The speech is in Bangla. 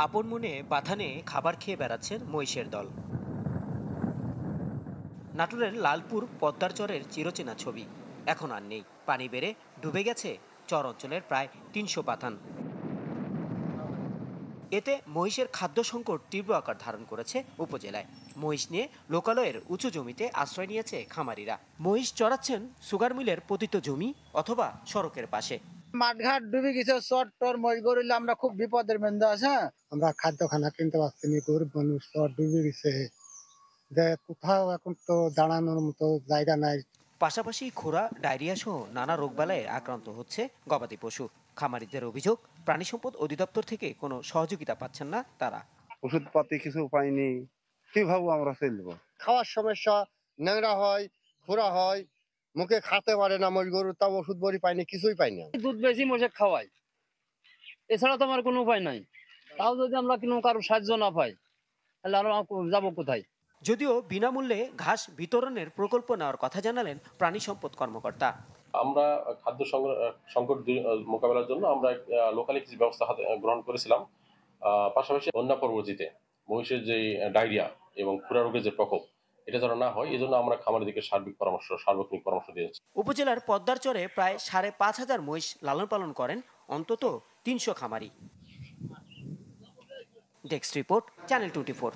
আপন মনে বাথানে খাবার খেয়ে বেড়াচ্ছেন মহিষের দল। নাটোরের লালপুর পদ্মার চরের চিরচেনা ছবি এখন আর নেই। পানি বেড়ে ডুবে গেছে চর অঞ্চলের প্রায় ৩০০ পাথান। এতে মহিষের খাদ্য সংকট তীব্র আকার ধারণ করেছে উপজেলায়। মহিষ নিয়ে লোকালয়ের উঁচু জমিতে আশ্রয় নিয়েছে খামারিরা। মহিষ চড়াচ্ছেন সুগার মিলের পতিত জমি অথবা সড়কের পাশে। মাঠঘাট ডুবে গেছে, চর টর মহিষ গরুলে আমরা খুব বিপদের মধ্যে আছে। আমরা খাদ্য খানা কিনতে পারছি না, গরিব মানুষ, চর ডুবে গেছে, যে কোথাও এখন তো দাঁড়ানোর মতো জায়গা নাই। পাশাপাশি খোরা, ডায়রিয়া সহ নানা রোগবালায় আক্রান্ত হচ্ছে গবাদি পশু। খামারিদের অভিযোগ, প্রাণী সম্পদ অধিদপ্তর থেকে কোনো সহযোগিতা পাচ্ছেন না তারা। ওষুধপাতি কিছু পাইনি, কিভাবে আমরা চলবো? খাওয়ার সমস্যা, ন্যাংরা হয়, খোরা হয়, মুখে খাতে পারে না মহিষ গরু, তাও ওষুধ বড়ি পাইনি, কিছুই পাইনি। দুধ বেশি মোষে খাওয়াই, এছাড়া তো আমার কোনো উপায় নাই। তাও যদি আমরা কোনো কারো সাহায্য না পাই তাহলে আমরা যাবো কোথায়? যদিও বিনামূল্যে ঘাস বিতরণের প্রকল্প নেওয়ার কথা জানালেন প্রাণী সম্পদ কর্মকর্তা। আমরা খাদ্য সংকট মোকাবেলার জন্য আমরা লোকালি কিছু ব্যবস্থা হাতে গ্রহণ করেছিলাম। পাশাপাশি বন্যা পরবর্তীতে মহিষের যে ডায়রিয়া এবং খুরা রোগের যে প্রকোপ, এটা যেন না হয়, এই জন্য আমরা খামারিদেরকে সার্বক্ষণিক পরামর্শ দিয়েছি। উপজেলার পদ্মার চরে প্রায় ৫,৫০০ মহিষ লালন পালন করেন অন্তত ৩০০ খামারি। Desk report, channel 24।